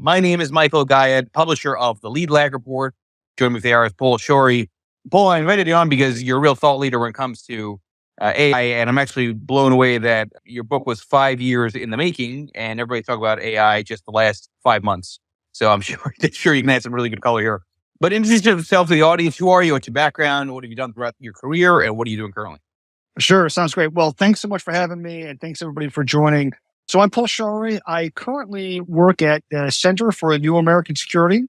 My name is Michael Guyad, publisher of the Lead Lag Report. Joining me today is Paul Scharre. Paul, I invited you on because you're a real thought leader when it comes to AI, and I'm actually blown away that your book was 5 years in the making, and everybody talk about AI just the last 5 months. So I'm sure you can add some really good color here. But introduce yourself to the audience. Who are you? What's your background? What have you done throughout your career? And what are you doing currently? Sure. Sounds great. Well, thanks so much for having me, and thanks everybody for joining. So I'm Paul Scharre. I currently work at the Center for a New American Security,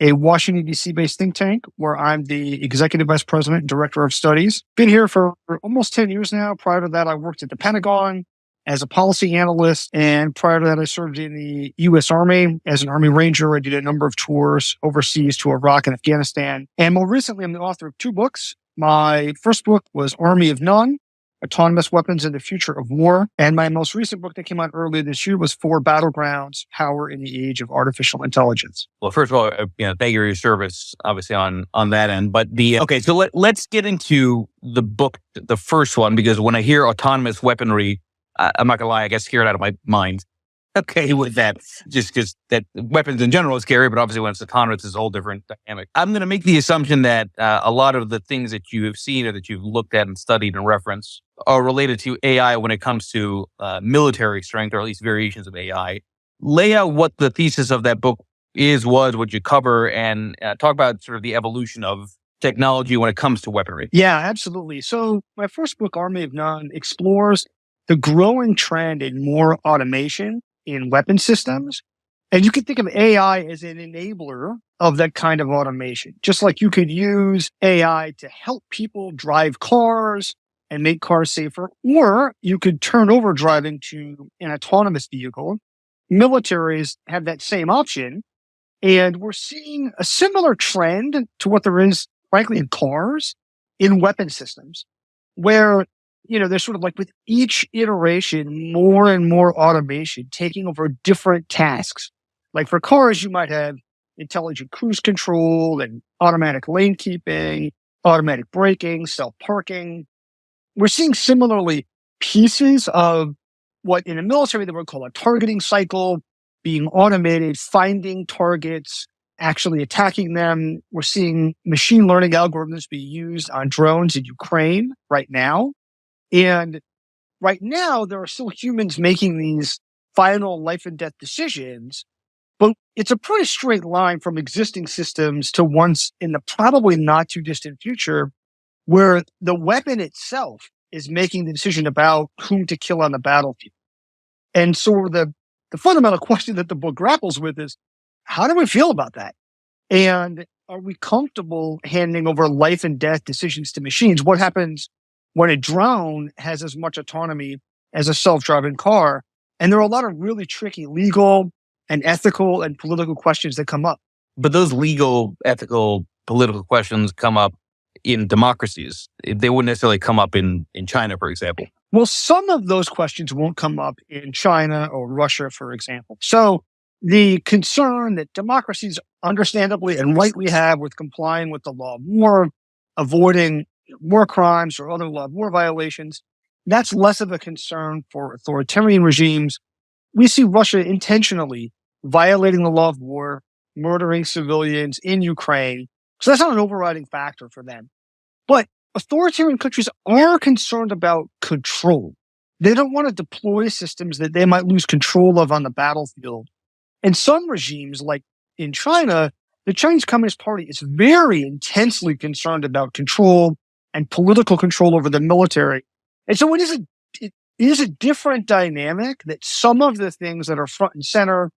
a Washington, D.C. based think tank, where I'm the Executive Vice President and Director of Studies. Been here for almost 10 years now. Prior to that, I worked at the Pentagon as a policy analyst. And prior to that, I served in the U.S. Army as an Army Ranger. I did a number of tours overseas to Iraq and Afghanistan. And more recently, I'm the author of 2 books. My first book was Army of None: Autonomous Weapons and the Future of War. And my most recent book that came out earlier this year was 4 Battlegrounds: Power in the Age of Artificial Intelligence. Well, first of all, thank you for your service, obviously on that end. But so let's get into the book, the first one, because when I hear autonomous weaponry, I'm not gonna lie, I get scared out of my mind. Okay, with that, just because that weapons in general is scary, but obviously when it's autonomous, it's a whole different dynamic. I'm going to make the assumption that a lot of the things that you have seen or that you've looked at and studied and referenced are related to AI when it comes to military strength, or at least variations of AI. Lay out what the thesis of that book was, what you cover, and talk about sort of the evolution of technology when it comes to weaponry. Yeah, absolutely. So my first book, Army of None, explores the growing trend in more automation in weapon systems. And you can think of AI as an enabler of that kind of automation. Just like you could use AI to help people drive cars and make cars safer, or you could turn over driving to an autonomous vehicle. Militaries have that same option. And we're seeing a similar trend to what there is, frankly, in cars, in weapon systems, where there's sort of like with each iteration, more and more automation taking over different tasks. Like for cars, you might have intelligent cruise control and automatic lane keeping, automatic braking, self-parking. We're seeing similarly pieces of what in the military they would call a targeting cycle being automated, finding targets, actually attacking them. We're seeing machine learning algorithms be used on drones in Ukraine right now. And right now, there are still humans making these final life and death decisions, but it's a pretty straight line from existing systems to ones in the probably not too distant future where the weapon itself is making the decision about whom to kill on the battlefield. And so the fundamental question that the book grapples with is, how do we feel about that? And are we comfortable handing over life and death decisions to machines? What happens when a drone has as much autonomy as a self-driving car? And there are a lot of really tricky legal and ethical and political questions that come up. But those legal, ethical, political questions come up in democracies. They wouldn't necessarily come up in China, for example. Well, some of those questions won't come up in China or Russia, for example. So the concern that democracies understandably and rightly have with complying with the law of war, avoiding war crimes or other law of war violations, that's less of a concern for authoritarian regimes. We see Russia intentionally violating the law of war, murdering civilians in Ukraine. So that's not an overriding factor for them. But authoritarian countries are concerned about control. They don't want to deploy systems that they might lose control of on the battlefield. And some regimes, like in China, the Chinese Communist Party is very intensely concerned about control and political control over the military. And so it is a different dynamic that some of the things that are front and center,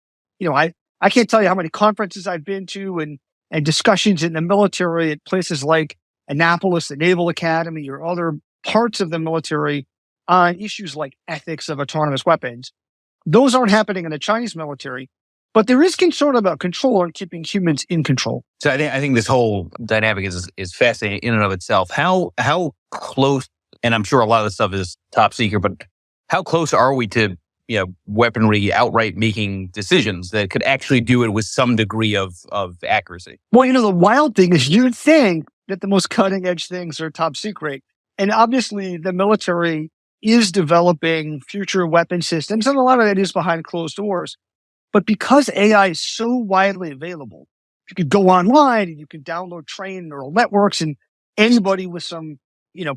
I can't tell you how many conferences I've been to and discussions in the military at places like Annapolis, the Naval Academy, or other parts of the military on issues like ethics of autonomous weapons. Those aren't happening in the Chinese military, but there is concern about control and keeping humans in control. So I think this whole dynamic is fascinating in and of itself. How close, and I'm sure a lot of this stuff is top secret, but how close are we to weaponry outright making decisions that could actually do it with some degree of accuracy? Well, the wild thing is you'd think that the most cutting edge things are top secret. And obviously the military is developing future weapon systems, and a lot of that is behind closed doors. But because AI is so widely available, you can go online and you can download trained neural networks, and anybody with some,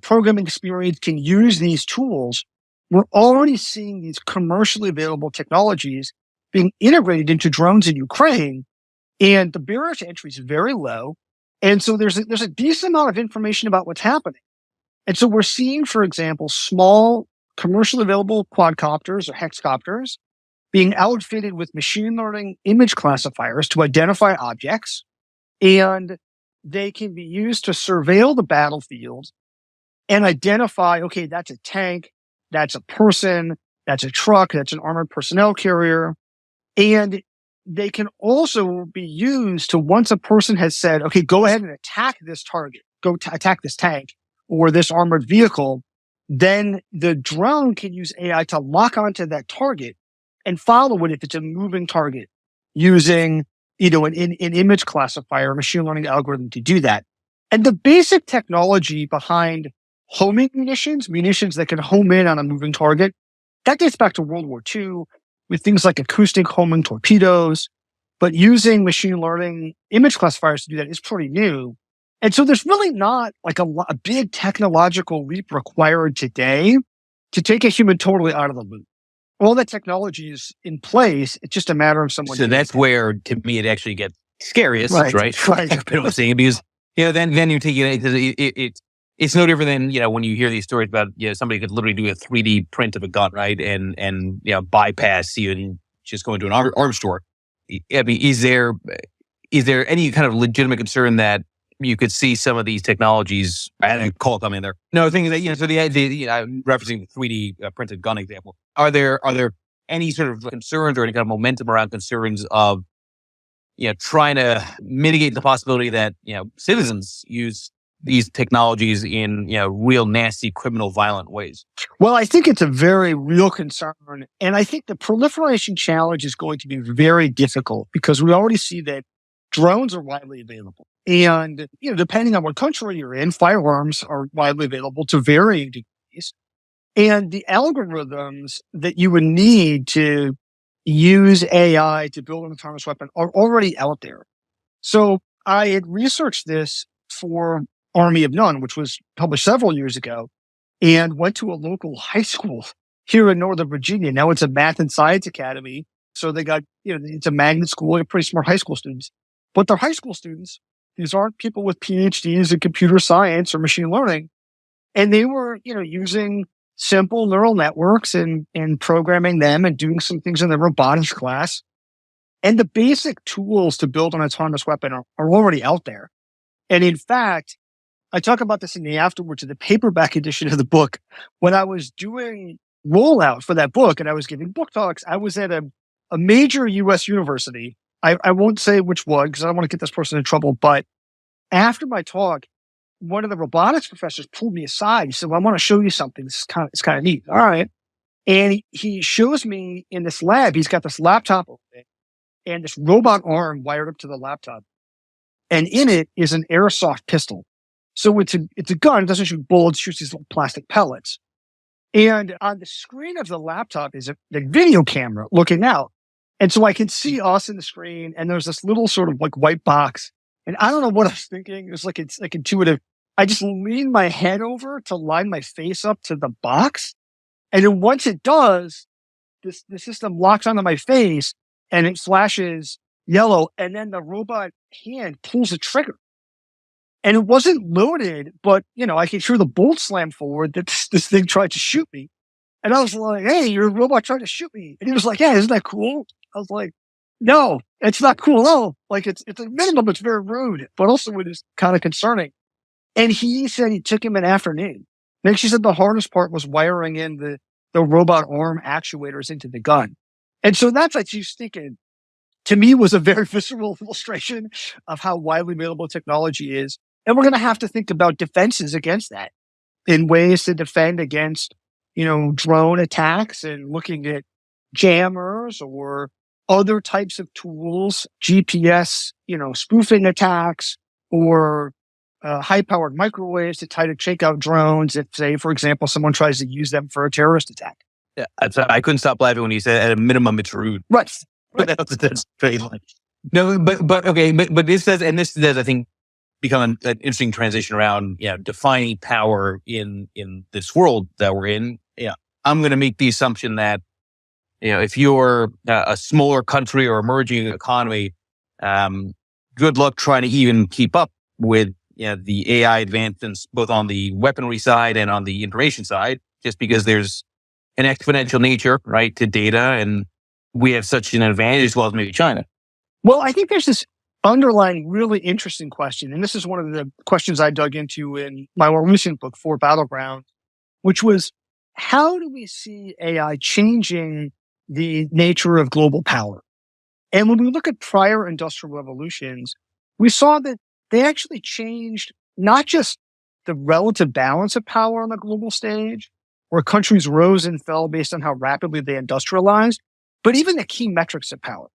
programming experience can use these tools. We're already seeing these commercially available technologies being integrated into drones in Ukraine, and the barrier to entry is very low. And so there's a decent amount of information about what's happening. And so we're seeing, for example, small commercially available quadcopters or hexcopters being outfitted with machine learning image classifiers to identify objects, and they can be used to surveil the battlefield and identify, okay, that's a tank, that's a person, that's a truck, that's an armored personnel carrier. And they can also be used to, once a person has said, okay, go ahead and attack this target, attack this tank or this armored vehicle, then the drone can use AI to lock onto that target and follow it if it's a moving target using, an image classifier, machine learning algorithm to do that. And the basic technology behind homing munitions that can home in on a moving target, that dates back to World War II with things like acoustic homing torpedoes. But using machine learning image classifiers to do that is pretty new. And so there's really not like a big technological leap required today to take a human totally out of the loop. All that technology is in place. It's just a matter of someone. So that's where, to me, it actually gets scariest, right? Right. I'm saying, because then you're taking it's no different than when you hear these stories about somebody could literally do a 3D print of a gun, right, and bypass you and just go into an arms store. I mean, is there any kind of legitimate concern that you could see some of these technologies, and Qualcomm in there? No, the thing is that, so I'm referencing the 3D printed gun example. Are there any sort of concerns or any kind of momentum around concerns of, trying to mitigate the possibility that, citizens use these technologies in, real nasty, criminal, violent ways? Well, I think it's a very real concern. And I think the proliferation challenge is going to be very difficult because we already see that drones are widely available. And, depending on what country you're in, firearms are widely available to varying degrees. And the algorithms that you would need to use AI to build an autonomous weapon are already out there. So I had researched this for Army of None, which was published several years ago, and went to a local high school here in Northern Virginia. Now it's a math and science academy. So they got, it's a magnet school, they're pretty smart high school students. But they're high school students. These aren't people with PhDs in computer science or machine learning. And they were, using simple neural networks and programming them and doing some things in the robotics class. And the basic tools to build an autonomous weapon are already out there. And in fact, I talk about this in the afterwards of the paperback edition of the book. When I was doing rollout for that book and I was giving book talks, I was at a major US university. I won't say which one because I don't want to get this person in trouble. But after my talk, one of the robotics professors pulled me aside. He said, well, I want to show you something. It's kind of neat. All right. And he shows me in this lab, he's got this laptop open and this robot arm wired up to the laptop. And in it is an airsoft pistol. So it's a gun. It doesn't shoot bullets, shoots these little plastic pellets. And on the screen of the laptop is the video camera looking out. And so I can see us in the screen, and there's this little sort of like white box. And I don't know what I was thinking. It's like intuitive. I just lean my head over to line my face up to the box. And then once it does, the system locks onto my face and it flashes yellow. And then the robot hand pulls the trigger. And it wasn't loaded, but, I could hear the bolt slam forward that this thing tried to shoot me. And I was like, hey, your robot tried to shoot me. And he was like, yeah, isn't that cool? I was like, no, it's not cool. No, like it's a minimum. It's very rude, but also it is kind of concerning. And he said he took him an afternoon. Then she said the hardest part was wiring in the robot arm actuators into the gun. And so that's what she's thinking. To me, was a very visceral illustration of how widely available technology is. And we're going to have to think about defenses against that in ways to defend against, drone attacks and looking at jammers or other types of tools, GPS, spoofing attacks or high-powered microwaves to try to take out drones if, say, for example, someone tries to use them for a terrorist attack. Yeah, I couldn't stop laughing when you said at a minimum it's rude. Right. That's very like no, but okay, but this does, and this does, I think, become an interesting transition around defining power in this world that we're in. Yeah, I'm going to make the assumption that if you're a smaller country or emerging economy, good luck trying to even keep up with the AI advancements, both on the weaponry side and on the information side, just because there's an exponential nature, right, to data, and we have such an advantage as well as maybe China. Well, I think there's this underlying really interesting question, and this is one of the questions I dug into in my more recent book, For Battleground, which was, how do we see AI changing the nature of global power? And when we look at prior industrial revolutions, we saw that they actually changed not just the relative balance of power on the global stage, where countries rose and fell based on how rapidly they industrialized, but even the key metrics of power.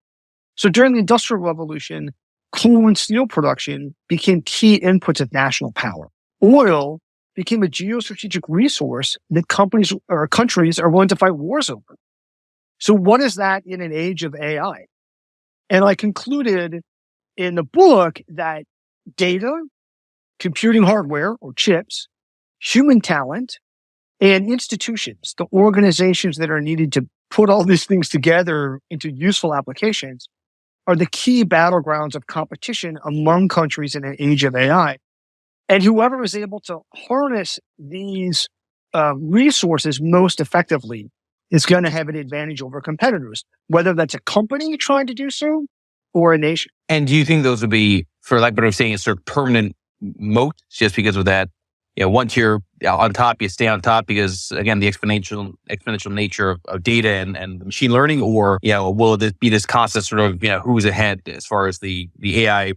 So during the Industrial Revolution, coal and steel production became key inputs of national power. Oil became a geostrategic resource that companies or countries are willing to fight wars over. So what is that in an age of AI? And I concluded in the book that data, computing hardware or chips, human talent, and institutions, the organizations that are needed to put all these things together into useful applications, are the key battlegrounds of competition among countries in an age of AI. And whoever is able to harness these resources most effectively is going to have an advantage over competitors, whether that's a company trying to do so or a nation. And do you think those would be, for lack of better saying, sort of permanent moats, just because of that? Once you're on top, you stay on top because, again, the exponential nature of data and the machine learning, or will it be this constant sort of who's ahead as far as the AI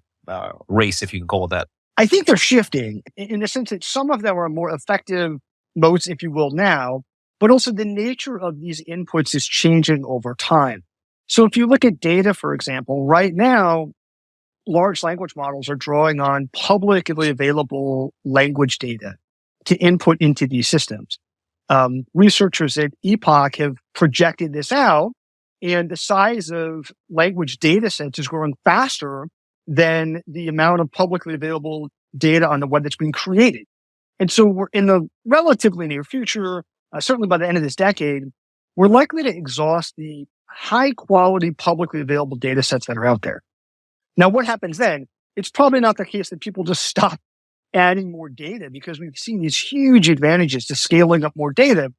race, if you can call it that? I think they're shifting in the sense that some of them are more effective moats, if you will, now, but also the nature of these inputs is changing over time. So if you look at data, for example, right now, large language models are drawing on publicly available language data to input into these systems. Researchers at Epoch have projected this out, and the size of language data sets is growing faster than the amount of publicly available data on the web that's being created. And so we're in the relatively near future, certainly by the end of this decade, we're likely to exhaust the high quality publicly available data sets that are out there. Now, what happens then? It's probably not the case that people just stop adding more data because we've seen these huge advantages to scaling up more data.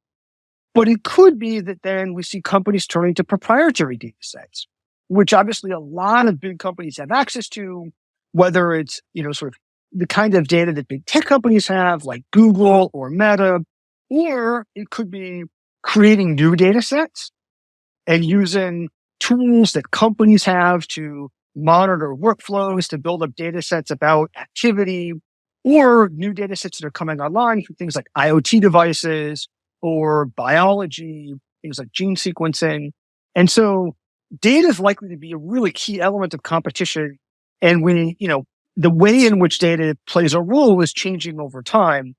But it could be that then we see companies turning to proprietary data sets, which obviously a lot of big companies have access to, whether it's, sort of the kind of data that big tech companies have, like Google or Meta, or it could be creating new data sets and using tools that companies have to monitor workflows, to build up data sets about activity, or new data sets that are coming online for things like IoT devices or biology, things like gene sequencing. And so data is likely to be a really key element of competition. And the way in which data plays a role is changing over time.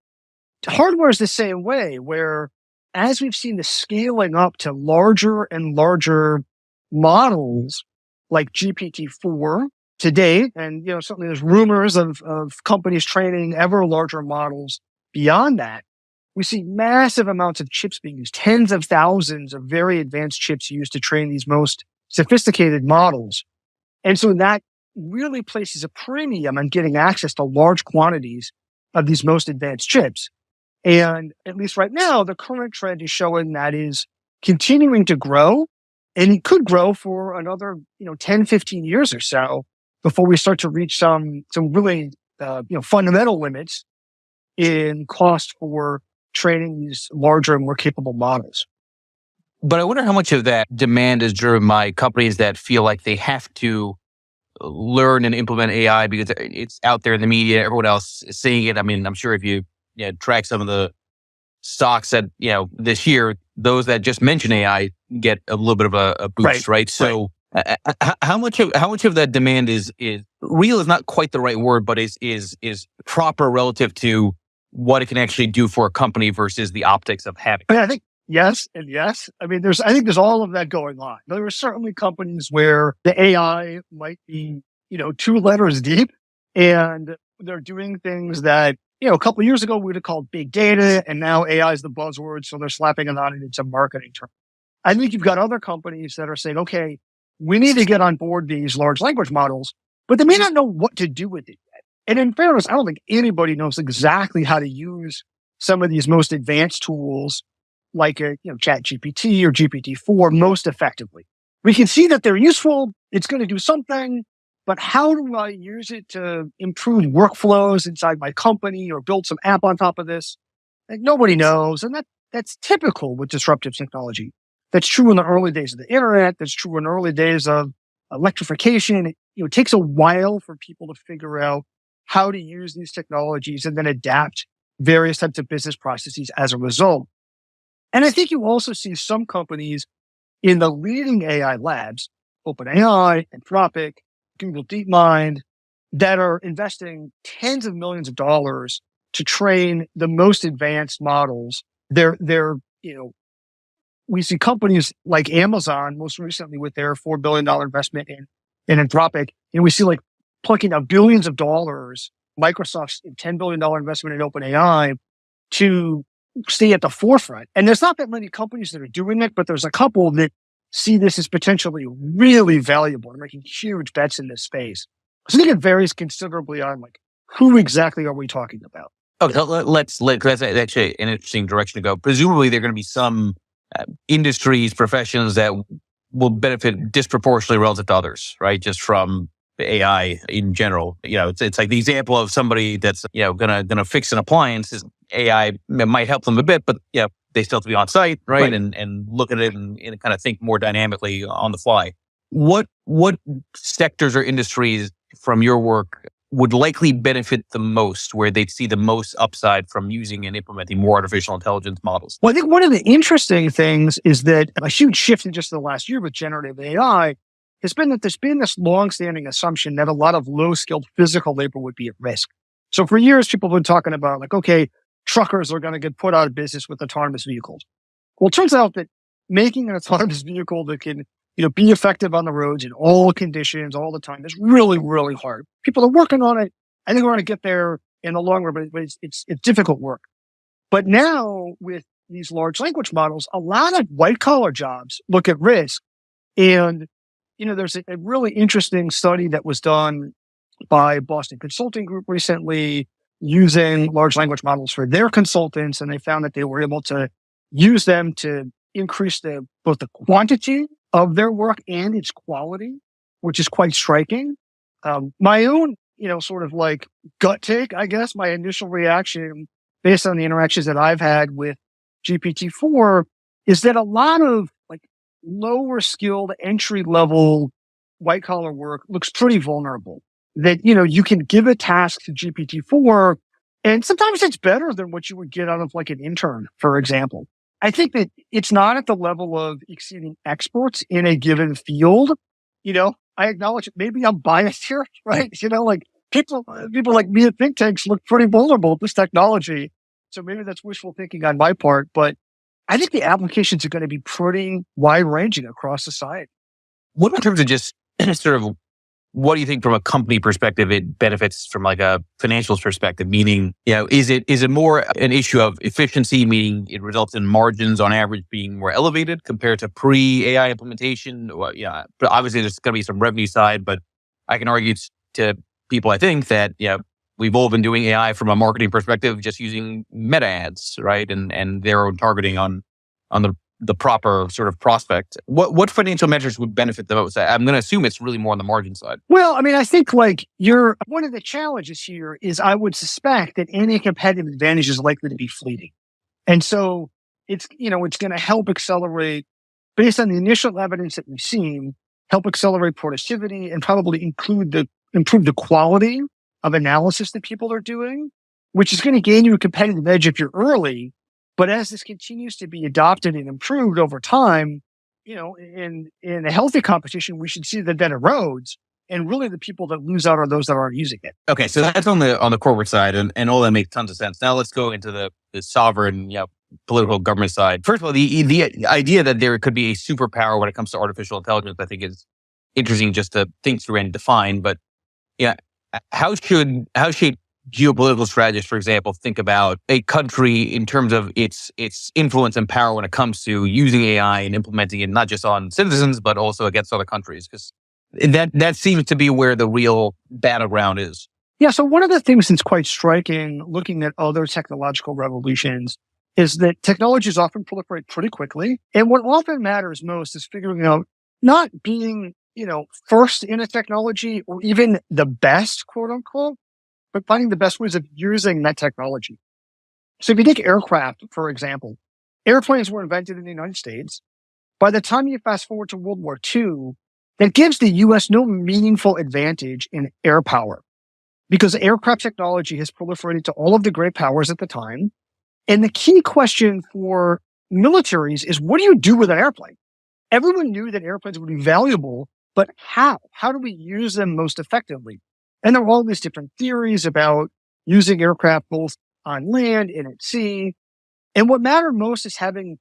Hardware is the same way, where as we've seen the scaling up to larger and larger models like GPT-4 today, and certainly there's rumors of companies training ever larger models beyond that, we see massive amounts of chips being used, tens of thousands of very advanced chips used to train these most sophisticated models. And so that really places a premium on getting access to large quantities of these most advanced chips. And at least right now, the current trend is showing that is continuing to grow, and it could grow for another 10, 15 years or so before we start to reach some really fundamental limits in cost for training these larger and more capable models. But I wonder how much of that demand is driven by companies that feel like they have to learn and implement AI because it's out there in the media, everyone else is seeing it. I mean, I'm sure if you track some of the stocks that, this year, those that just mention AI get a little bit of a boost, right? So how much of that demand is real is not quite the right word, but is proper relative to what it can actually do for a company versus the optics of having? I think yes and yes. I mean, I think there's all of that going on. There are certainly companies where the AI might be, two letters deep, and they're doing things that, a couple of years ago we'd have called big data, and now AI is the buzzword, so they're slapping it on it. It's a marketing term. I think you've got other companies that are saying, okay, we need to get on board these large language models, but they may not know what to do with it yet. And in fairness, I don't think anybody knows exactly how to use some of these most advanced tools like Chat GPT or GPT-4 most effectively. We can see that they're useful. It's going to do something, but how do I use it to improve workflows inside my company or build some app on top of this? Like, nobody knows. And that's typical with disruptive technology. That's true in the early days of the internet. That's true in the early days of electrification. It takes a while for people to figure out how to use these technologies and then adapt various types of business processes as a result. And I think you also see some companies in the leading AI labs, OpenAI, Anthropic, Google DeepMind, that are investing tens of millions of dollars to train the most advanced models. We see companies like Amazon, most recently with their $4 billion investment in Anthropic, and we see like plucking out billions of dollars, Microsoft's $10 billion investment in OpenAI to stay at the forefront. And there's not that many companies that are doing it, but there's a couple that see this as potentially really valuable and making huge bets in this space. So I think it varies considerably on like who exactly are we talking about. Okay, so that's actually an interesting direction to go. Presumably, there are going to be some industries, professions that will benefit disproportionately relative to others, right? Just from the AI in general. It's like the example of somebody that's gonna fix an appliance. Is AI might help them a bit, but they still have to be on site, right? And look at it and kind of think more dynamically on the fly. What sectors or industries from your work would likely benefit the most, where they'd see the most upside from using and implementing more artificial intelligence models? Well, I think one of the interesting things is that a huge shift in just the last year with generative AI has been that there's been this longstanding assumption that a lot of low-skilled physical labor would be at risk. So for years, people have been talking about like, okay, truckers are going to get put out of business with autonomous vehicles. Well, it turns out that making an autonomous vehicle that can be effective on the roads in all conditions all the time is really, really hard. People are working on it. I think we're going to get there in the long run, but it's difficult work. But now with these large language models, a lot of white collar jobs look at risk. And, there's a really interesting study that was done by Boston Consulting Group recently using large language models for their consultants. And they found that they were able to use them to increase both the quantity of their work and its quality, which is quite striking. My own, sort of like gut take, I guess, my initial reaction based on the interactions that I've had with GPT-4 is that a lot of like lower skilled entry level white collar work looks pretty vulnerable. That, you can give a task to GPT-4 and sometimes it's better than what you would get out of like an intern, for example. I think that it's not at the level of exceeding experts in a given field. I acknowledge it. Maybe I'm biased here, right? Like people like me at think tanks look pretty vulnerable to this technology. So maybe that's wishful thinking on my part, but I think the applications are going to be pretty wide ranging across society. What in terms of just sort of, what do you think from a company perspective it benefits from like a financials perspective? Meaning, is it more an issue of efficiency, meaning it results in margins on average being more elevated compared to pre-AI implementation? Well, but obviously there's going to be some revenue side, but I can argue to people, I think that, we've all been doing AI from a marketing perspective, just using meta ads, right? And their own targeting on the proper sort of prospect. What financial measures would benefit the most? I'm going to assume it's really more on the margin side. Well, I mean, I think like one of the challenges here is I would suspect that any competitive advantage is likely to be fleeting. And so it's going to help accelerate, based on the initial evidence that we've seen, help accelerate productivity and probably improve the quality of analysis that people are doing, which is going to gain you a competitive edge if you're early. But as this continues to be adopted and improved over time, in a healthy competition, we should see that erodes. And really the people that lose out are those that aren't using it. Okay, so that's on the corporate side, and all that makes tons of sense. Now let's go into the sovereign, political government side. First of all, the idea that there could be a superpower when it comes to artificial intelligence, I think is interesting just to think through and define. But yeah, how should geopolitical strategists, for example, think about a country in terms of its influence and power when it comes to using AI and implementing it not just on citizens but also against other countries? Because that seems to be where the real battleground is. Yeah. So one of the things that's quite striking looking at other technological revolutions is that technologies often proliferate pretty quickly. And what often matters most is figuring out not being, first in a technology or even the best, quote unquote, but finding the best ways of using that technology. So if you take aircraft, for example, airplanes were invented in the United States. By the time you fast forward to World War II, that gives the US no meaningful advantage in air power because aircraft technology has proliferated to all of the great powers at the time. And the key question for militaries is, what do you do with an airplane? Everyone knew that airplanes would be valuable, but how? How do we use them most effectively? And there are all these different theories about using aircraft both on land and at sea. And what mattered most is having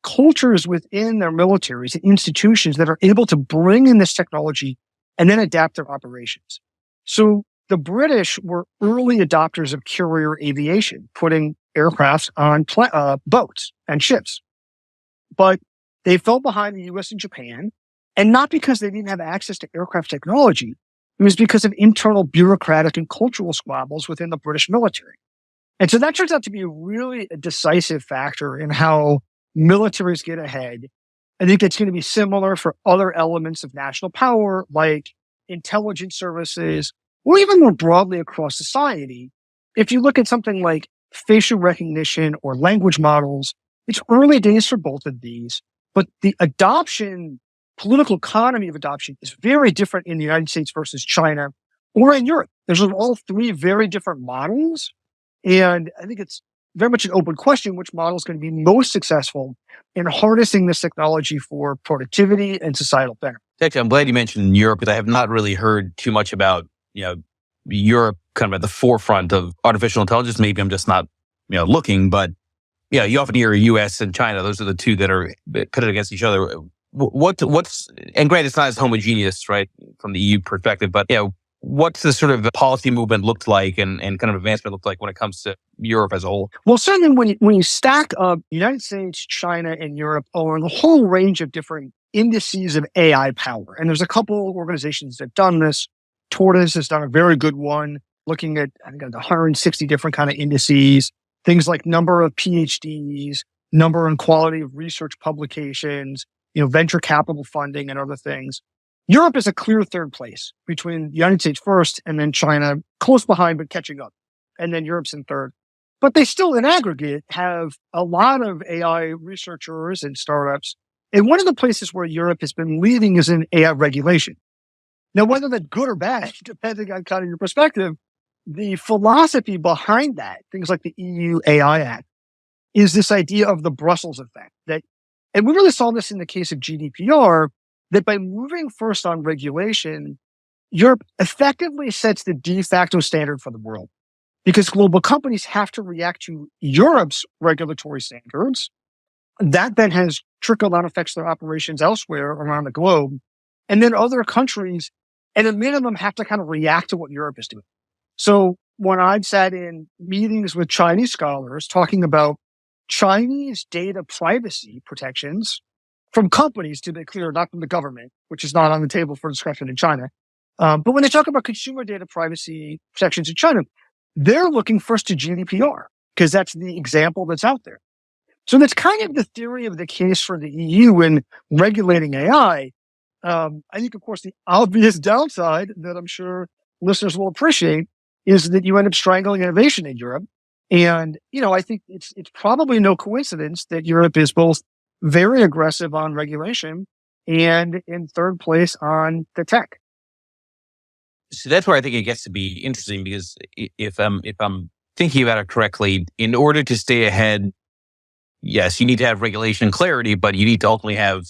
cultures within their militaries and institutions that are able to bring in this technology and then adapt their operations. So the British were early adopters of carrier aviation, putting aircrafts on boats and ships. But they fell behind the US and Japan, and not because they didn't have access to aircraft technology. It was because of internal bureaucratic and cultural squabbles within the British military. And so that turns out to be really a decisive factor in how militaries get ahead. I think it's going to be similar for other elements of national power, like intelligence services, or even more broadly across society. If you look at something like facial recognition or language models, it's early days for both of these, but the political economy of adoption is very different in the United States versus China or in Europe. There's all three very different models. And I think it's very much an open question which model is going to be most successful in harnessing this technology for productivity and societal benefit. Actually, I'm glad you mentioned Europe because I have not really heard too much about, Europe kind of at the forefront of artificial intelligence. Maybe I'm just not, looking, but yeah, you often hear US and China. Those are the two that are pitted against each other. And granted, it's not as homogeneous, right, from the EU perspective, but what's the sort of policy movement looked like and kind of advancement looked like when it comes to Europe as a whole? Well, certainly when you stack up United States, China, and Europe on a whole range of different indices of AI power, and there's a couple of organizations that have done this. Tortoise has done a very good one, looking at, I think, 160 different kind of indices, things like number of PhDs, number and quality of research publications, venture capital funding and other things. Europe is a clear third place between the United States first and then China, close behind but catching up. And then Europe's in third. But they still, in aggregate, have a lot of AI researchers and startups. And one of the places where Europe has been leading is in AI regulation. Now, whether that's good or bad, depending on kind of your perspective, the philosophy behind that, things like the EU AI Act, is this idea of the Brussels effect. And we really saw this in the case of GDPR, that by moving first on regulation, Europe effectively sets the de facto standard for the world because global companies have to react to Europe's regulatory standards. That then has trickle-down effects their operations elsewhere around the globe. And then other countries, at a minimum, have to kind of react to what Europe is doing. So when I've sat in meetings with Chinese scholars talking about Chinese data privacy protections from companies, to be clear, not from the government, which is not on the table for discussion in China. But when they talk about consumer data privacy protections in China, they're looking first to GDPR because that's the example that's out there. So that's kind of the theory of the case for the EU in regulating AI. I think, of course, the obvious downside that I'm sure listeners will appreciate is that you end up strangling innovation in Europe. And, I think it's probably no coincidence that Europe is both very aggressive on regulation and in third place on the tech. So that's where I think it gets to be interesting because if I'm thinking about it correctly, in order to stay ahead, yes, you need to have regulation clarity, but you need to ultimately have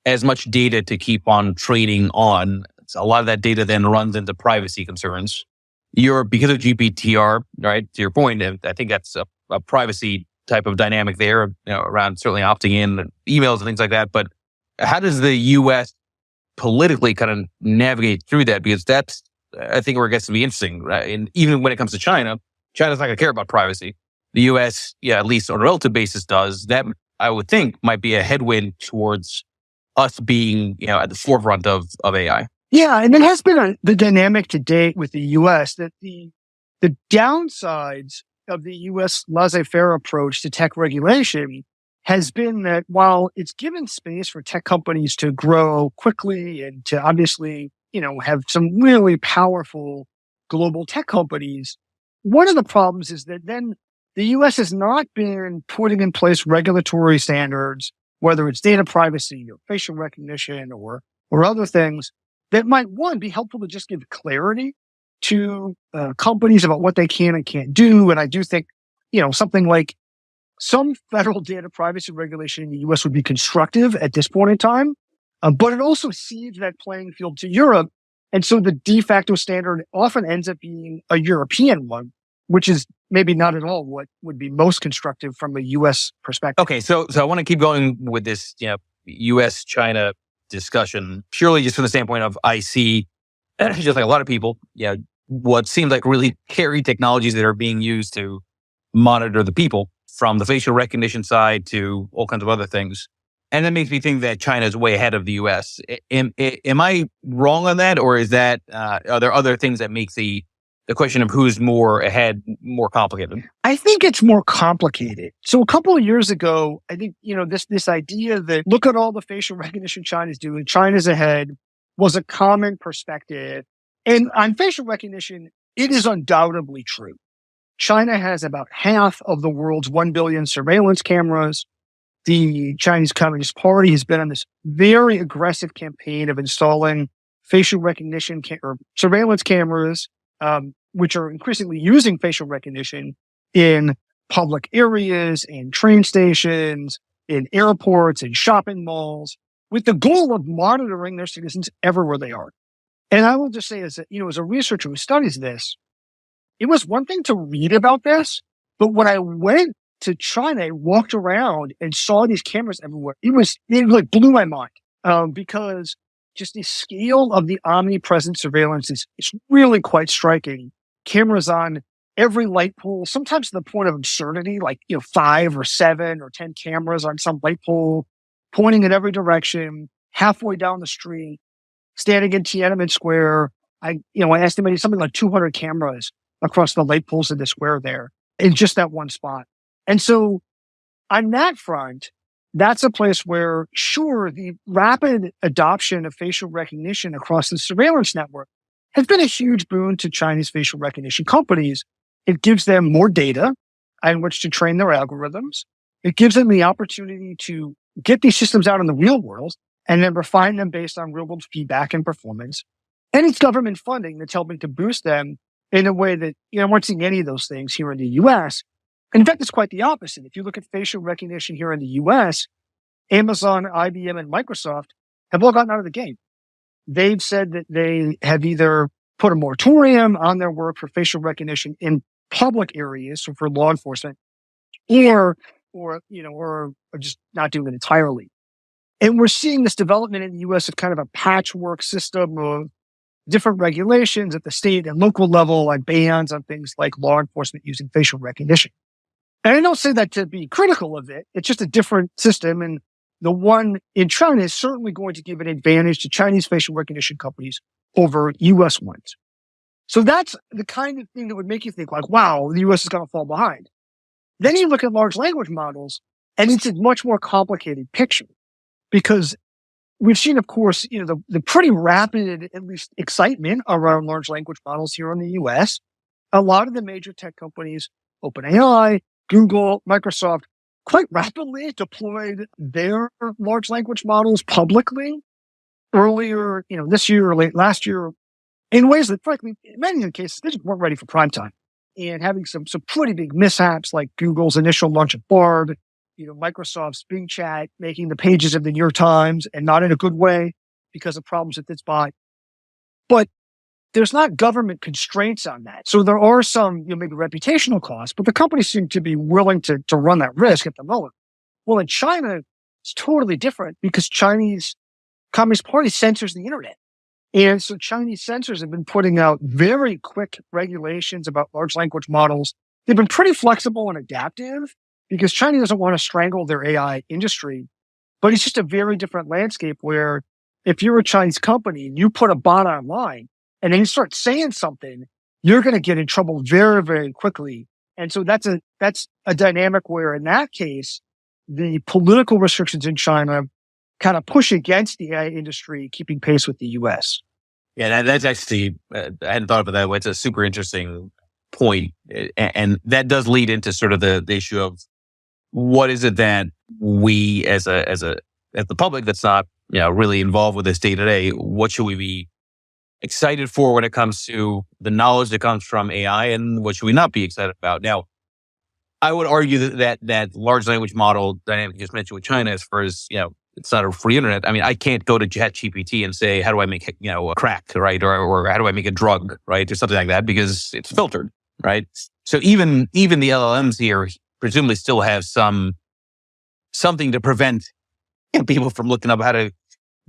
as much data to keep on training on. So a lot of that data then runs into privacy concerns. Because of GDPR, right, to your point, and I think that's a privacy type of dynamic there, around certainly opting in and emails and things like that. But how does the U.S. politically kind of navigate through that? Because that's, I think, where it gets to be interesting. Right? And even when it comes to China, China's not going to care about privacy. The U.S., at least on a relative basis, does. That, I would think, might be a headwind towards us being, at the forefront of AI. Yeah, and it has been the dynamic to date with the U.S. that the downsides of the U.S. laissez-faire approach to tech regulation has been that while it's given space for tech companies to grow quickly and to obviously, have some really powerful global tech companies, one of the problems is that then the U.S. has not been putting in place regulatory standards, whether it's data privacy or facial recognition or other things that might, one, be helpful to just give clarity to companies about what they can and can't do. And I do think, something like some federal data privacy regulation in the U.S. would be constructive at this point in time, but it also cedes that playing field to Europe. And so the de facto standard often ends up being a European one, which is maybe not at all what would be most constructive from a U.S. perspective. Okay, so I want to keep going with this, U.S.-China discussion, purely just from the standpoint of I see, just like a lot of people, what seems like really scary technologies that are being used to monitor the people, from the facial recognition side to all kinds of other things. And that makes me think that China is way ahead of the U.S. Am I wrong on that, or is that are there other things that make the question of who's more ahead more complicated? I think it's more complicated. So a couple of years ago, I think, this idea that look at all the facial recognition China's doing, China's ahead, was a common perspective. And on facial recognition, it is undoubtedly true. China has about half of the world's 1 billion surveillance cameras. The Chinese Communist Party has been on this very aggressive campaign of installing facial recognition or surveillance cameras, which are increasingly using facial recognition in public areas, in train stations, in airports, in shopping malls, with the goal of monitoring their citizens everywhere they are. And I will just say, as a researcher who studies this, it was one thing to read about this, but when I went to China, I walked around and saw these cameras everywhere. It like blew my mind, because just the scale of the omnipresent surveillance is really quite striking. Cameras on every light pole, sometimes to the point of absurdity, like 5 or 7 or 10 cameras on some light pole, pointing in every direction, halfway down the street, standing in Tiananmen Square. I estimated something like 200 cameras across the light poles of the square there in just that one spot. And so on that front, that's a place where, sure, the rapid adoption of facial recognition across the surveillance network has been a huge boon to Chinese facial recognition companies. It gives them more data on which to train their algorithms. It gives them the opportunity to get these systems out in the real world and then refine them based on real world feedback and performance. And it's government funding that's helping to boost them in a way that, we're not seeing any of those things here in the US. In fact, it's quite the opposite. If you look at facial recognition here in the US, Amazon, IBM, and Microsoft have all gotten out of the game. They've said that they have either put a moratorium on their work for facial recognition in public areas, so for law enforcement, or just not doing it entirely. And we're seeing this development in the US of kind of a patchwork system of different regulations at the state and local level, like bans on things like law enforcement using facial recognition. And I don't say that to be critical of it. It's just a different system. And the one in China is certainly going to give an advantage to Chinese facial recognition companies over US ones. So that's the kind of thing that would make you think like, wow, the US is going to fall behind. Then you look at large language models, and it's a much more complicated picture, because we've seen, of course, the pretty rapid, at least, excitement around large language models here in the US. A lot of the major tech companies, OpenAI, Google, Microsoft, quite rapidly deployed their large language models publicly earlier, this year or late last year, in ways that, frankly, in many cases, they just weren't ready for prime time. And having some pretty big mishaps, like Google's initial launch of Bard, Microsoft's Bing Chat making the pages of the New York Times, and not in a good way because of problems with its bot. But there's not government constraints on that. So there are some, maybe reputational costs, but the companies seem to be willing to run that risk at the moment. Well, in China, it's totally different because Chinese Communist Party censors the internet. And so Chinese censors have been putting out very quick regulations about large language models. They've been pretty flexible and adaptive because China doesn't want to strangle their AI industry. But it's just a very different landscape where if you're a Chinese company and you put a bot online and then you start saying something, you're going to get in trouble very, very quickly. And so that's a dynamic where in that case, the political restrictions in China kind of push against the AI industry, keeping pace with the US. Yeah, that's actually, I hadn't thought about that way. It's a super interesting point. And that does lead into sort of the issue of what is it that we as the public that's not, really involved with this day to day, what should we be excited for when it comes to the knowledge that comes from AI, and what should we not be excited about? Now, I would argue that large language model dynamic you just mentioned with China, as far as, it's not a free internet. I mean, I can't go to ChatGPT and say, how do I make, a crack, right? Or how do I make a drug, right? Or something like that, because it's filtered, right? So even the LLMs here presumably still have something to prevent people from looking up how to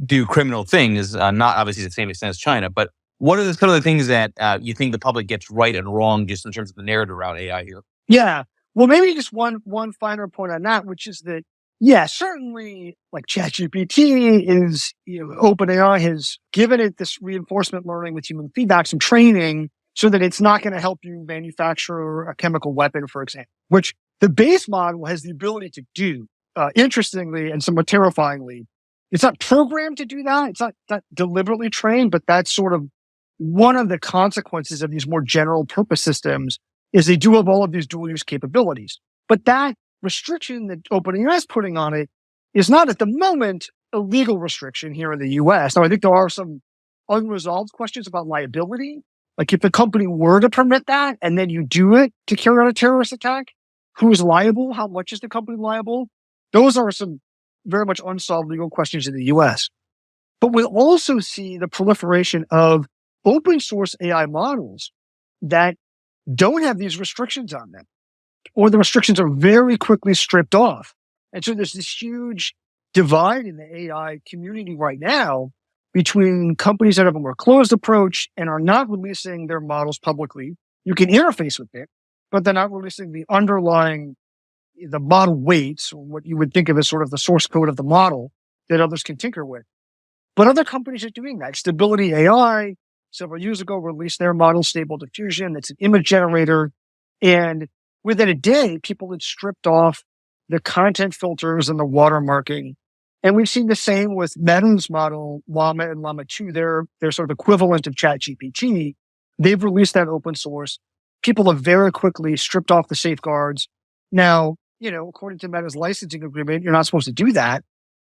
do criminal things, not obviously to the same extent as China. But what are some of the things that you think the public gets right and wrong just in terms of the narrative around AI here? Yeah. Well, maybe just one finer point on that, which is that, yeah, certainly like ChatGPT is, OpenAI has given it this reinforcement learning with human feedback, some training, so that it's not going to help you manufacture a chemical weapon, for example, which the base model has the ability to do, interestingly and somewhat terrifyingly. It's not programmed to do that. It's not deliberately trained, but that's sort of one of the consequences of these more general purpose systems is they do have all of these dual use capabilities. But that restriction that OpenAI is putting on it is not at the moment a legal restriction here in the US. Now, I think there are some unresolved questions about liability. Like if the company were to permit that and then you do it to carry out a terrorist attack, who is liable? How much is the company liable? Those are some very much unsolved legal questions in the US. But we also see the proliferation of open source AI models that don't have these restrictions on them, or the restrictions are very quickly stripped off. And so there's this huge divide in the AI community right now between companies that have a more closed approach and are not releasing their models publicly. You can interface with it, but they're not releasing the model weights, or what you would think of as sort of the source code of the model that others can tinker with. But other companies are doing that. Stability AI, several years ago, released their model, Stable Diffusion. It's an image generator. And within a day, people had stripped off the content filters and the watermarking. And we've seen the same with Meta's model, Llama and Llama 2. They're sort of equivalent of ChatGPT. They've released that open source. People have very quickly stripped off the safeguards. Now, according to Meta's licensing agreement, you're not supposed to do that,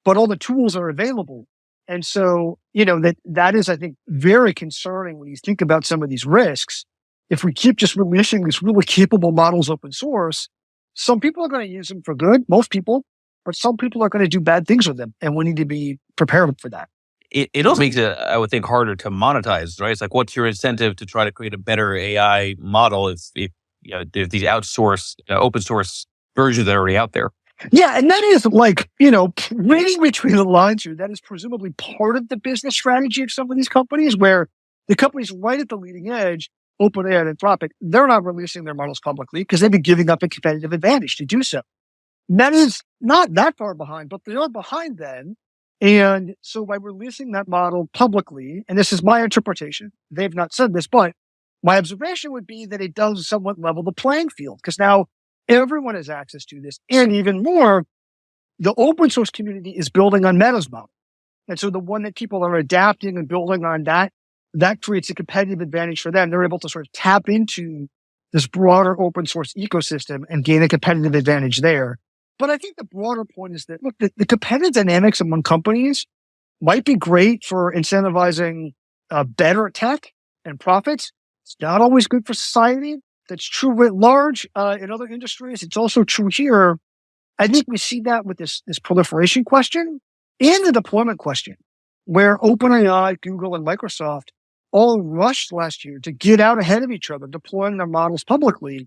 but all the tools are available. And so, that is, I think, very concerning when you think about some of these risks. If we keep just releasing these really capable models open source, some people are going to use them for good, most people, but some people are going to do bad things with them. And we need to be prepared for that. It also makes it, I would think, harder to monetize, right? It's like, what's your incentive to try to create a better AI model if these outsourced, open source versions that are already out there? Yeah, and that is like, reading between the lines here, that is presumably part of the business strategy of some of these companies, where the companies right at the leading edge, OpenAI and Anthropic, they're not releasing their models publicly because they've been giving up a competitive advantage to do so. That is not that far behind, but they are behind then. And so by releasing that model publicly, and this is my interpretation, they've not said this, but my observation would be that it does somewhat level the playing field, because now everyone has access to this. And even more, the open source community is building on Meta's model. And so the one that people are adapting and building on, that creates a competitive advantage for them. They're able to sort of tap into this broader open source ecosystem and gain a competitive advantage there. But I think the broader point is that, look, the competitive dynamics among companies might be great for incentivizing better tech and profits. It's not always good for society. That's true writ large in other industries. It's also true here. I think we see that with this proliferation question and the deployment question, where OpenAI, Google, and Microsoft all rushed last year to get out ahead of each other, deploying their models publicly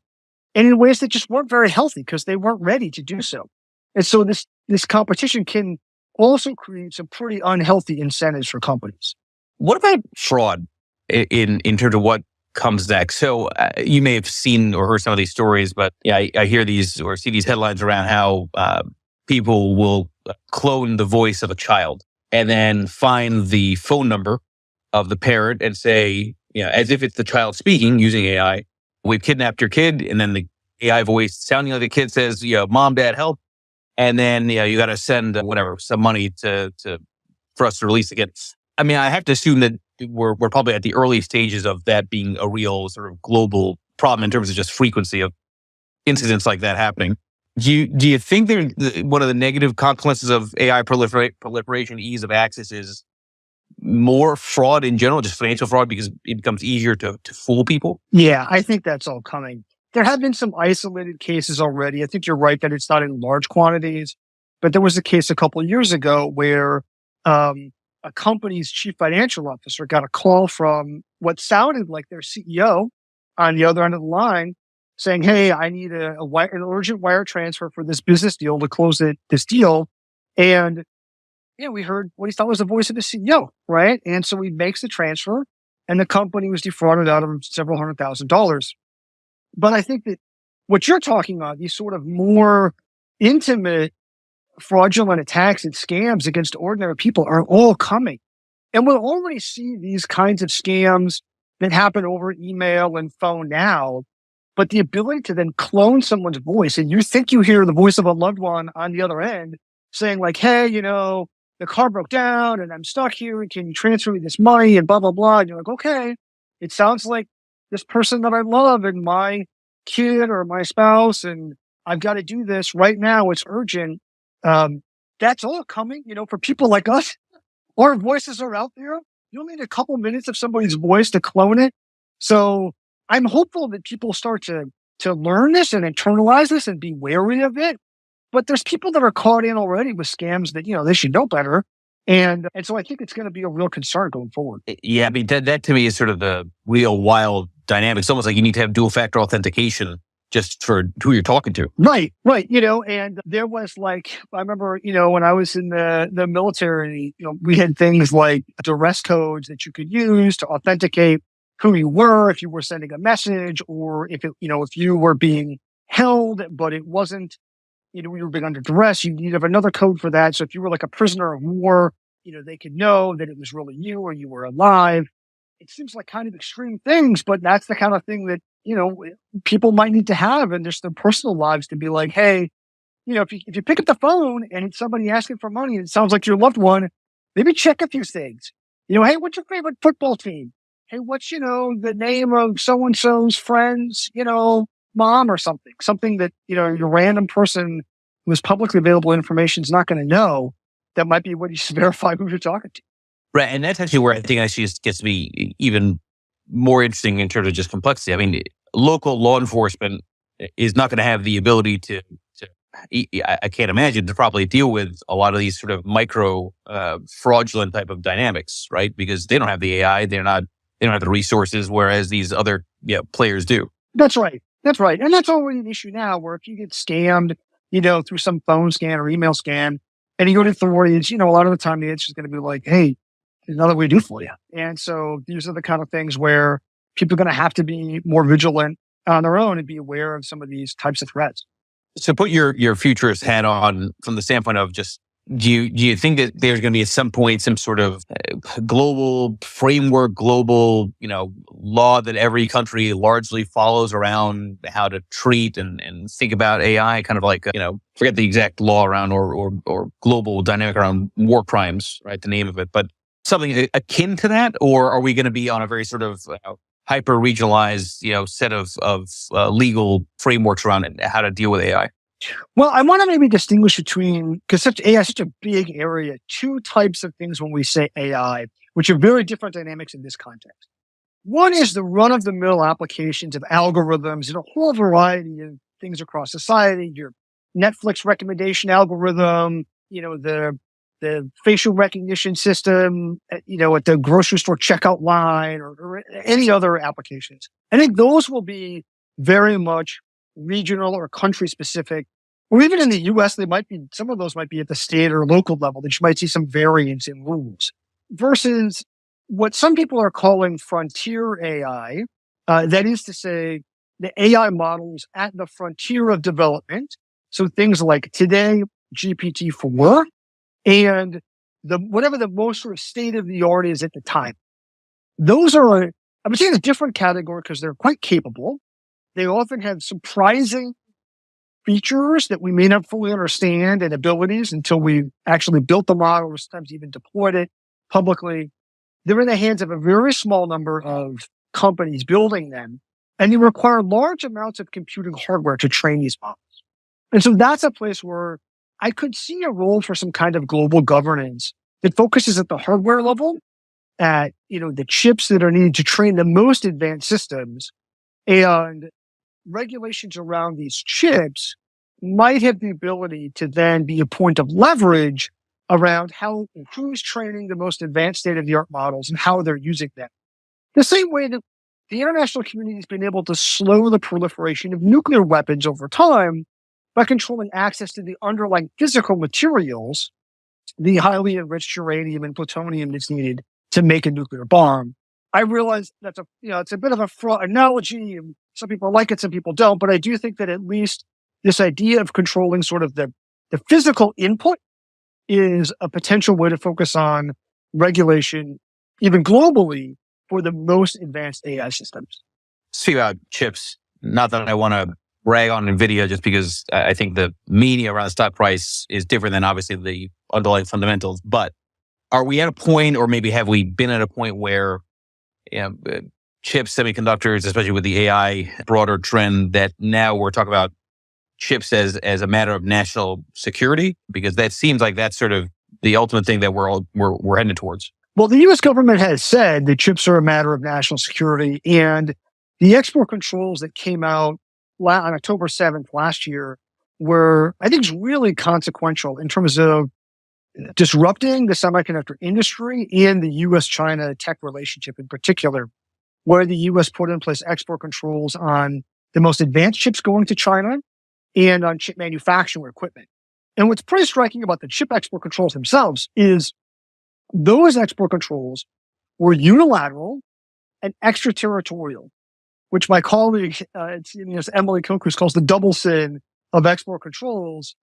and in ways that just weren't very healthy because they weren't ready to do so. And so this competition can also create some pretty unhealthy incentives for companies. What about fraud in terms of what comes next? So you may have seen or heard some of these stories, but yeah, I hear these or see these headlines around how people will clone the voice of a child and then find the phone number of the parent and say, as if it's the child speaking using AI, we've kidnapped your kid. And then the AI voice sounding like the kid says, mom, dad, help. And then, you got to send some money for us to release the kid. I mean, I have to assume that we're probably at the early stages of that being a real sort of global problem in terms of just frequency of incidents like that happening. Do you think one of the negative consequences of AI proliferation, ease of access, is more fraud in general, just financial fraud, because it becomes easier to fool people? Yeah, I think that's all coming. There have been some isolated cases already. I think you're right that it's not in large quantities, but there was a case a couple of years ago where a company's chief financial officer got a call from what sounded like their CEO on the other end of the line saying, hey, I need an urgent wire transfer for this business deal to close this deal. And we heard what he thought was the voice of the CEO, right? And so he makes the transfer and the company was defrauded out of several $100,000. But I think that what you're talking about, these sort of more intimate fraudulent attacks and scams against ordinary people, are all coming. And we'll already see these kinds of scams that happen over email and phone now. But the ability to then clone someone's voice, and you think you hear the voice of a loved one on the other end saying like, hey, the car broke down and I'm stuck here and can you transfer me this money and blah, blah, blah. And you're like, okay, it sounds like this person that I love and my kid or my spouse, and I've got to do this right now. It's urgent. That's all coming, for people like us. Our voices are out there. You'll need a couple minutes of somebody's voice to clone it. So I'm hopeful that people start to learn this and internalize this and be wary of it. But there's people that are caught in already with scams that, they should know better. And so I think it's going to be a real concern going forward. Yeah, I mean, that to me is sort of the real wild dynamic. It's almost like you need to have dual factor authentication just for who you're talking to. Right. And there was I remember, when I was in the military, we had things like duress codes that you could use to authenticate who you were, if you were sending a message, or if you were being held, but it wasn't, we were being under duress, you'd have another code for that. So if you were like a prisoner of war, they could know that it was really you or you were alive. It seems like kind of extreme things, but that's the kind of thing that, people might need to have in just their personal lives to be like, hey, if you pick up the phone and it's somebody asking for money and it sounds like your loved one, maybe check a few things. Hey, what's your favorite football team? Hey, what's, the name of so-and-so's friends, mom or something that, your random person who's publicly available information is not going to know. That might be what you should verify who you're talking to. Right. And that's actually where I think actually gets to be even more interesting in terms of just complexity. I mean, local law enforcement is not going to have the ability to I can't imagine, to probably deal with a lot of these sort of micro fraudulent type of dynamics, right? Because they don't have the AI, they don't have the resources, whereas these other players do. That's right. And that's already an issue now, where if you get scammed, through some phone scam or email scam, and you go to authorities, a lot of the time the answer is going to be like, hey, there's another way to do for you. And so these are the kind of things where people are going to have to be more vigilant on their own and be aware of some of these types of threats. So put your futurist hat on from the standpoint of just, do you think that there's going to be at some point some sort of global framework, global, law that every country largely follows around how to treat and think about AI, kind of like, forget the exact law around or global dynamic around war crimes, right? The name of it, but something akin to that? Or are we going to be on a very sort of hyper regionalized, set of legal frameworks around it, how to deal with AI? Well, I want to maybe distinguish between, because AI is such a big area, two types of things when we say AI, which are very different dynamics in this context. One is the run-of-the-mill applications of algorithms and a whole variety of things across society. Your Netflix recommendation algorithm, the the facial recognition system, at the grocery store checkout line or any other applications. I think those will be very much regional or country specific, or even in the US, some of those might be at the state or local level that you might see some variance in rules versus what some people are calling frontier AI. That is to say, the AI models at the frontier of development. So things like today, GPT-4, and whatever the most sort of state of the art is at the time. Those are, I would say, in a different category because they're quite capable. They often have surprising features that we may not fully understand and abilities until we actually built the model or sometimes even deployed it publicly. They're in the hands of a very small number of companies building them, and they require large amounts of computing hardware to train these models. And so that's a place where I could see a role for some kind of global governance that focuses at the hardware level, at the chips that are needed to train the most advanced systems, and regulations around these chips might have the ability to then be a point of leverage around who's training the most advanced state-of-the-art models and how they're using them. The same way that the international community has been able to slow the proliferation of nuclear weapons over time by controlling access to the underlying physical materials, the highly enriched uranium and plutonium that's needed to make a nuclear bomb. I realize that's it's a bit of a fraud analogy, and some people like it, some people don't, but I do think that at least this idea of controlling sort of the physical input is a potential way to focus on regulation, even globally, for the most advanced AI systems. Speak about chips. Not that I want to brag on NVIDIA just because I think the media around the stock price is different than obviously the underlying fundamentals. But are we at a point, or maybe have we been at a point where chips, semiconductors, especially with the AI broader trend, that now we're talking about chips as a matter of national security? Because that seems like that's sort of the ultimate thing that we're headed towards. Well, the U.S. government has said that chips are a matter of national security, and the export controls that came out on October 7th last year were, I think, really consequential in terms of disrupting the semiconductor industry and the U.S.-China tech relationship in particular, where the U.S. put in place export controls on the most advanced chips going to China and on chip manufacturing equipment. And what's pretty striking about the chip export controls themselves is those export controls were unilateral and extraterritorial, which my colleague, Emily Kilcrease, calls the double sin of export controls.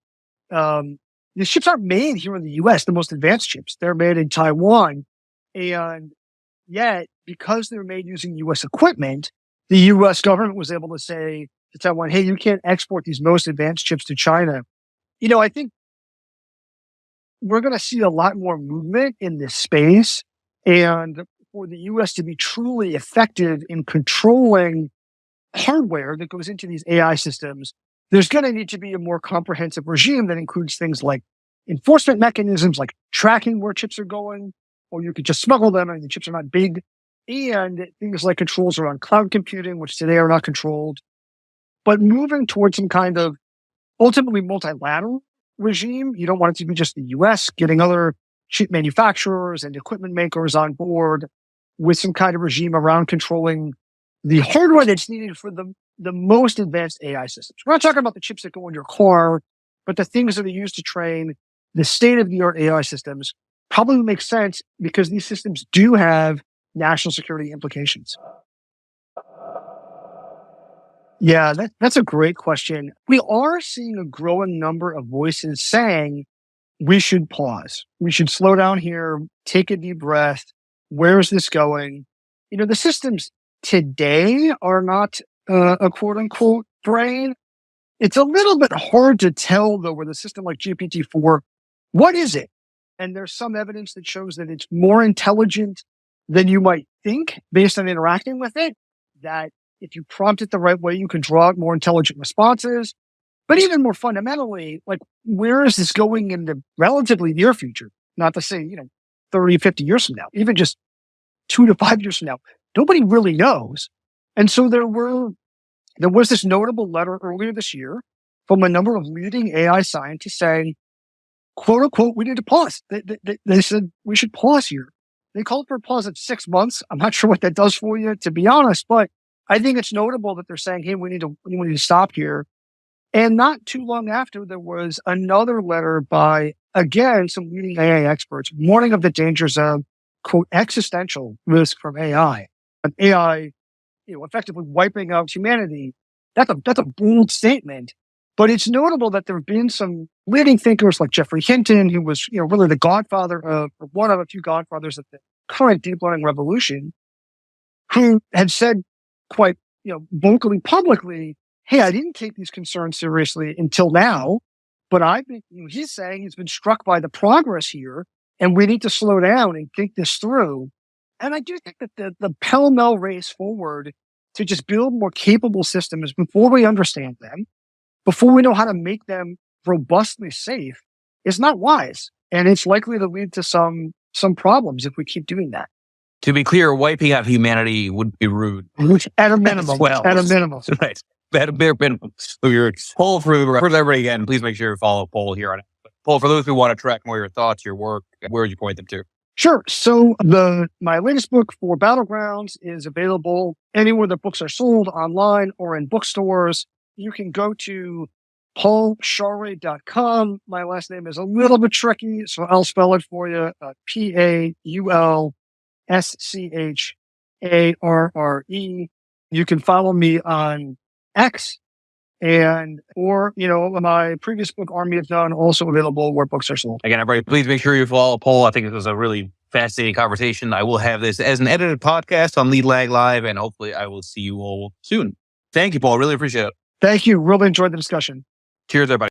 These chips aren't made here in the U.S., the most advanced chips. They're made in Taiwan. And yet, because they're made using U.S. equipment, the U.S. government was able to say to Taiwan, hey, you can't export these most advanced chips to China. I think we're going to see a lot more movement in this space. And for the U.S. to be truly effective in controlling hardware that goes into these AI systems, there's going to need to be a more comprehensive regime that includes things like enforcement mechanisms, like tracking where chips are going, or you could just smuggle them and the chips are not big, and things like controls around cloud computing, which today are not controlled. But moving towards some kind of ultimately multilateral regime, you don't want it to be just the U.S. getting other chip manufacturers and equipment makers on board with some kind of regime around controlling the hardware that's needed for the most advanced AI systems. We're not talking about the chips that go in your car, but the things that are used to train the state-of-the-art AI systems probably makes sense because these systems do have national security implications. Yeah, that's a great question. We are seeing a growing number of voices saying we should pause. We should slow down here, take a deep breath. Where is this going? The systems today are not a quote unquote brain. It's a little bit hard to tell though with a system like GPT-4, what is it? And there's some evidence that shows that it's more intelligent than you might think based on interacting with it, that if you prompt it the right way, you can draw out more intelligent responses. But even more fundamentally, like, where is this going in the relatively near future? Not to say, 30, 50 years from now, even just 2 to 5 years from now. Nobody really knows. And so there was this notable letter earlier this year from a number of leading AI scientists saying, quote unquote, we need to pause. They said we should pause here. They called for a pause at 6 months. I'm not sure what that does for you, to be honest, but I think it's notable that they're saying, hey, we need to stop here. And not too long after, there was another letter by, again, some leading AI experts warning of the dangers of, quote, existential risk from AI. An AI, effectively wiping out humanity. That's a bold statement. But it's notable that there have been some leading thinkers like Jeffrey Hinton, who was, really the godfather of, or one of a few godfathers of the current deep learning revolution, who had said quite, vocally, publicly, hey, I didn't take these concerns seriously until now, but I've been, he's saying he's been struck by the progress here, and we need to slow down and think this through. And I do think that the pell-mell race forward to just build more capable systems before we understand them, before we know how to make them robustly safe, is not wise. And it's likely to lead to some problems if we keep doing that. To be clear, wiping out humanity would be rude. At a minimum. Well, at a minimum. Right. At a bare minimum. So you're Paul, for everybody again, please make sure you follow Paul here on it. Paul, for those who want to track more of your thoughts, your work, where would you point them to? Sure. So my latest book, For Battlegrounds, is available anywhere that books are sold, online or in bookstores. You can go to paulscharre.com. My last name is a little bit tricky, so I'll spell it for you. PaulScharre. You can follow me on X, or my previous book, Army of None, also available where books are sold. Again, everybody, please make sure you follow Paul. I think this was a really fascinating conversation. I will have this as an edited podcast on Lead Lag Live, and hopefully I will see you all soon. Thank you, Paul. Really appreciate it. Thank you. Really enjoyed the discussion. Cheers, everybody.